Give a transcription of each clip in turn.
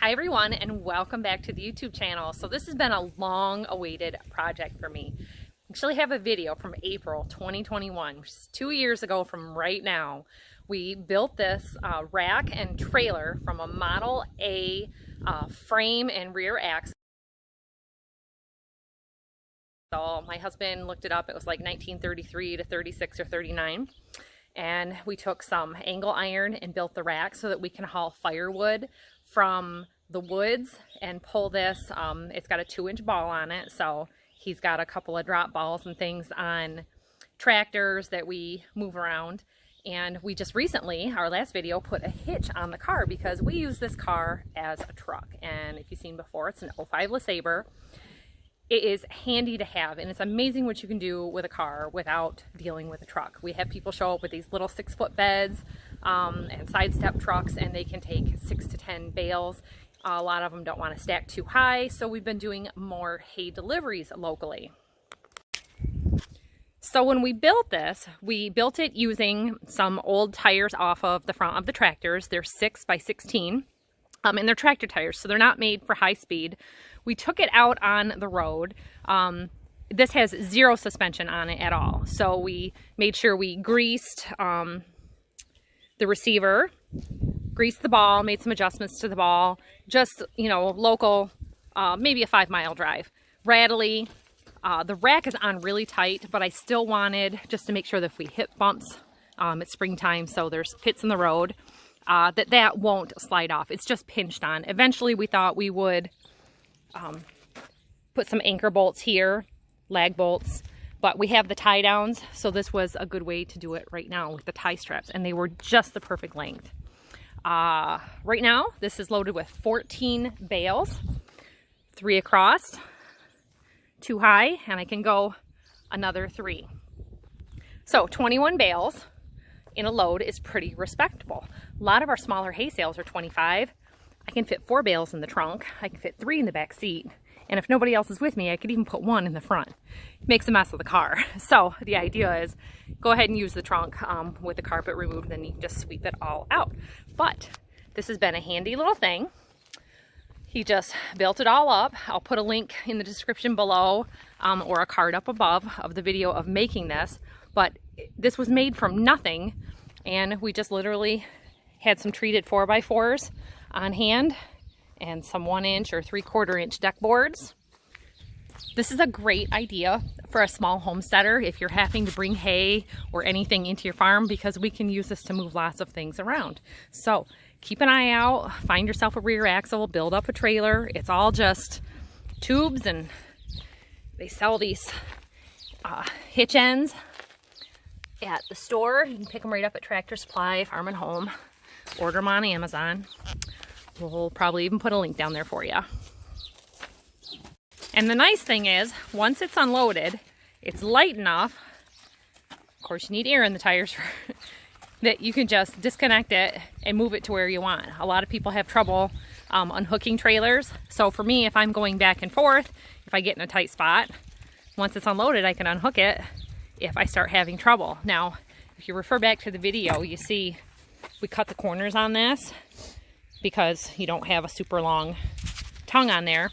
Hi everyone, and welcome back to the YouTube channel. So this has been a long awaited project for me. I actually have a video from April 2021, which is 2 years ago from right now. We built this rack and trailer from a Model A frame and rear axle. So my husband looked it up. It was like 1933 to 36 or 39. And we took some angle iron and built the rack so that we can haul firewood from the woods and pull this. It's got a 2-inch ball on it, so he's got a couple of drop balls and things on tractors that we move around. And we just recently, our last video, put a hitch on the car because we use this car as a truck. And if you've seen before, it's an 05 LeSabre. It is handy to have, and it's amazing what you can do with a car without dealing with a truck. We have people show up with these little 6-foot beds and side step trucks, and they can take 6 to 10 bales. A lot of them don't want to stack too high, so we've been doing more hay deliveries locally. So when we built this, we built it using some old tires off of the front of the tractors. They're 6 by 16. And they're tractor tires, so they're not made for high speed. We took it out on the road. This has 0 suspension on it at all. So we made sure we greased the receiver, greased the ball, made some adjustments to the ball. Just, you know, local, maybe a 5-mile drive. Rattly. The rack is on really tight, but I still wanted, just to make sure that if we hit bumps, it's springtime, so there's pits in the road, that won't slide off. It's just pinched on. Eventually we thought we would put some anchor bolts here, lag bolts, but we have the tie downs, so this was a good way to do it right now with the tie straps, and they were just the perfect length. Right now this is loaded with 14 bales, 3 across, 2 high, and I can go another 3. So 21 bales in a load is pretty respectable. A lot of our smaller hay sales are 25. I can fit 4 bales in the trunk. I can fit 3 in the back seat. And if nobody else is with me, I could even put 1 in the front. It makes a mess of the car. So the idea is go ahead and use the trunk with the carpet removed, then you can just sweep it all out. But this has been a handy little thing. He just built it all up. I'll put a link in the description below or a card up above of the video of making this. But this was made from nothing, and we just literally had some treated 4x4s on hand and some 1-inch or 3/4-inch deck boards. This is a great idea for a small homesteader if you're having to bring hay or anything into your farm, because we can use this to move lots of things around. So keep an eye out, find yourself a rear axle, build up a trailer. It's all just tubes, and they sell these hitch ends at the store. You can pick them right up at Tractor Supply, Farm and Home. Order them on Amazon. We'll probably even put a link down there for you. And the nice thing is, once it's unloaded, it's light enough, of course you need air in the tires, that you can just disconnect it and move it to where you want. A lot of people have trouble unhooking trailers. So for me, if I'm going back and forth, if I get in a tight spot, once it's unloaded, I can unhook it if I start having trouble. Now, if you refer back to the video, you see we cut the corners on this because you don't have a super long tongue on there.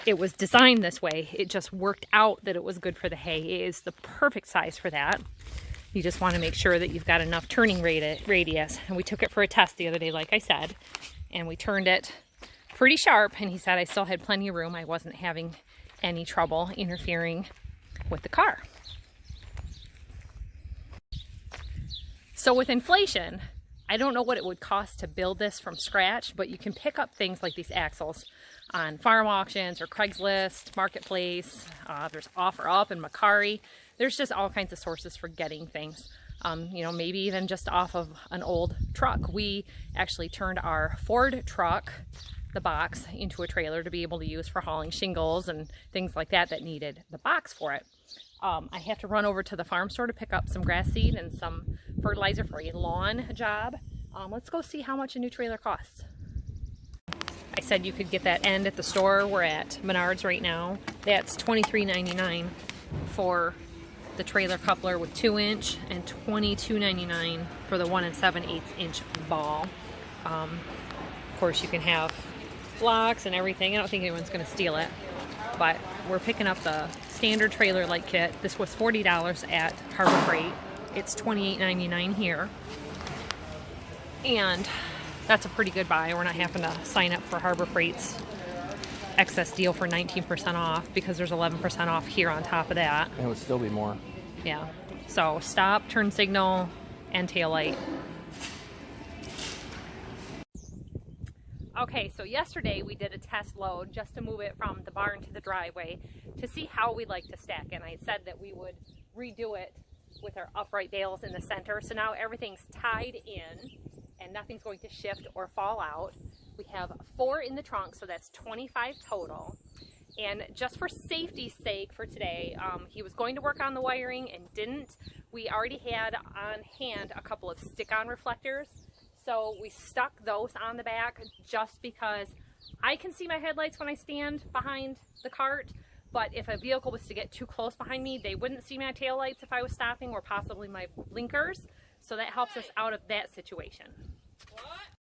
It was designed this way. It just worked out that it was good for the hay. It is the perfect size for that. You just want to make sure that you've got enough turning radius. And we took it for a test the other day, like I said, and we turned it pretty sharp, and he said I still had plenty of room. I wasn't having any trouble interfering with the car. So with inflation, I don't know what it would cost to build this from scratch, but you can pick up things like these axles on farm auctions or Craigslist, Marketplace. There's OfferUp and Macari. There's just all kinds of sources for getting things. You know, maybe even just off of an old truck. We actually turned our Ford truck, the box, into a trailer to be able to use for hauling shingles and things like that that needed the box for it. I have to run over to the farm store to pick up some grass seed and some fertilizer for a lawn job. Let's go see how much a new trailer costs. I said you could get that end at the store. We're at Menards right now. That's $23.99 for the trailer coupler with 2-inch and $22.99 for the 1 7/8 inch ball. course, you can have blocks and everything. I don't think anyone's going to steal it. But we're picking up the standard trailer light kit. This was $40 at Harbor Freight. It's $28.99 here. And that's a pretty good buy. We're not having to sign up for Harbor Freight's excess deal for 19% off because there's 11% off here on top of that. And it would still be more. Yeah. So stop, turn signal, and tail light. Okay, so yesterday we did a test load just to move it from the barn to the driveway to see how we like to stack. And I said that we would redo it with our upright bales in the center. So now everything's tied in and nothing's going to shift or fall out. We have 4 in the trunk, so that's 25 total. And just for safety's sake for today, he was going to work on the wiring and didn't. We already had on hand a couple of stick-on reflectors. So we stuck those on the back just because I can see my headlights when I stand behind the cart, but if a vehicle was to get too close behind me, they wouldn't see my taillights if I was stopping, or possibly my blinkers. So that helps us out of that situation.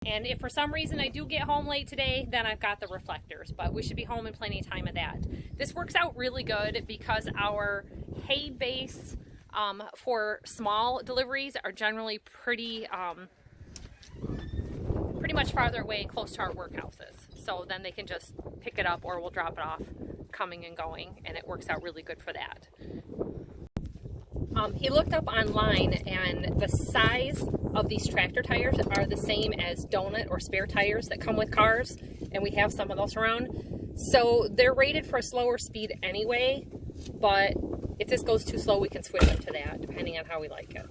And if for some reason I do get home late today, then I've got the reflectors, but we should be home in plenty of time of that. This works out really good because our hay base for small deliveries are generally pretty much farther away and close to our workhouses. So then they can just pick it up, or we'll drop it off coming and going, and it works out really good for that. He looked up online, and the size of these tractor tires are the same as donut or spare tires that come with cars, and we have some of those around. So they're rated for a slower speed anyway, but if this goes too slow, we can switch up to that depending on how we like it.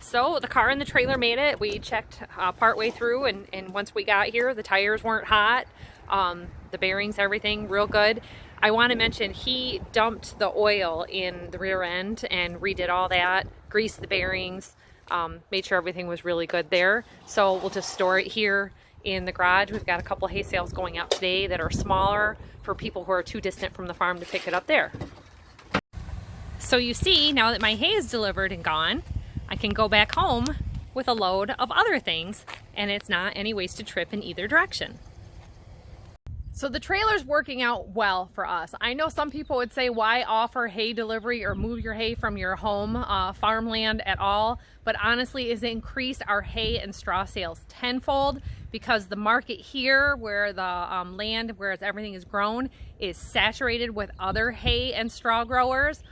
So the car and the trailer made it. We checked partway through, and once we got here, the tires weren't hot. The bearings, everything real good. I want to mention he dumped the oil in the rear end and redid all that, greased the bearings, made sure everything was really good there. So we'll just store it here in the garage. We've got a couple hay sales going out today that are smaller for people who are too distant from the farm to pick it up there. So you see, now that my hay is delivered and gone, I can go back home with a load of other things, and it's not any wasted trip in either direction. So the trailer's working out well for us. I know some people would say, why offer hay delivery or move your hay from your home farmland at all? But honestly, it's increased our hay and straw sales tenfold because the market here, where the land, where everything is grown, is saturated with other hay and straw growers.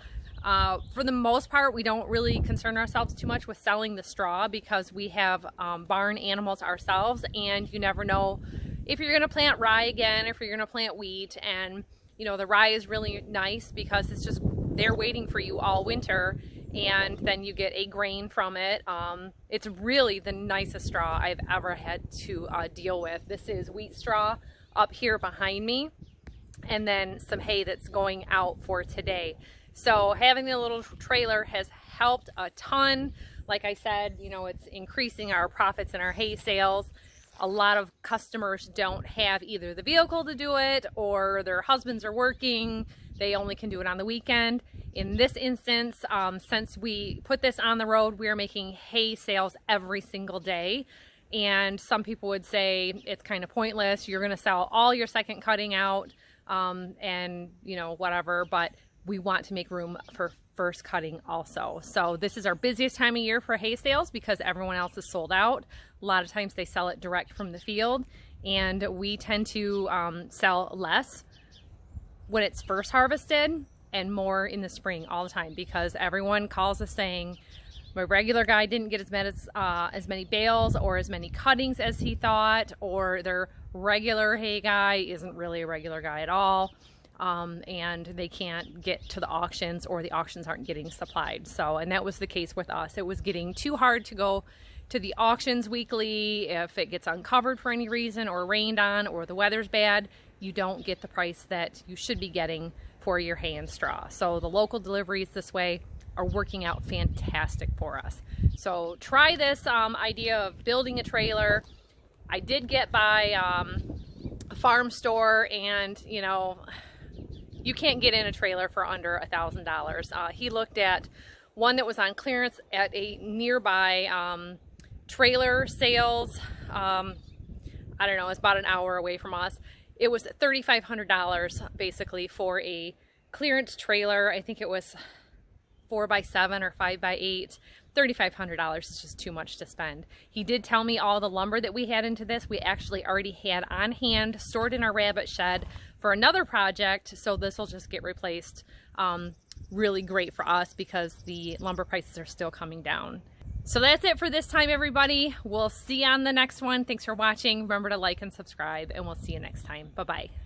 For the most part, we don't really concern ourselves too much with selling the straw because we have barn animals ourselves, and you never know if you're going to plant rye again, if you're going to plant wheat. And you know, the rye is really nice because it's just there waiting for you all winter, and then you get a grain from it. It's really the nicest straw I've ever had to deal with. This is wheat straw up here behind me, and then some hay that's going out for today. So having the little trailer has helped a ton. Like I said, you know, it's increasing our profits in our hay sales. A lot of customers don't have either the vehicle to do it, or their husbands are working. They only can do it on the weekend. In this instance, since we put this on the road, we are making hay sales every single day. And some people would say it's kind of pointless. You're going to sell all your second cutting out and, you know, whatever. But we want to make room for first cutting also. So this is our busiest time of year for hay sales because everyone else is sold out. A lot of times they sell it direct from the field, and we tend to sell less when it's first harvested and more in the spring all the time, because everyone calls us saying, my regular guy didn't get as many bales or as many cuttings as he thought, or their regular hay guy isn't really a regular guy at all. And they can't get to the auctions, or the auctions aren't getting supplied. So, and that was the case with us. It was getting too hard to go to the auctions weekly. If it gets uncovered for any reason, or rained on, or the weather's bad, you don't get the price that you should be getting for your hay and straw. So the local deliveries this way are working out fantastic for us. So try this idea of building a trailer. I did get by a farm store, and you know, you can't get in a trailer for under $1,000. He looked at one that was on clearance at a nearby trailer sales. I don't know, it's about an hour away from us. It was $3,500 basically for a clearance trailer. I think it was 4x7 or 5x8. $3,500 is just too much to spend. He did tell me all the lumber that we had into this, we actually already had on hand, stored in our rabbit shed for another project, so this will just get replaced. Really great for us because the lumber prices are still coming down. So that's it for this time, everybody. We'll see you on the next one. Thanks for watching. Remember to like and subscribe, and we'll see you next time. Bye-bye.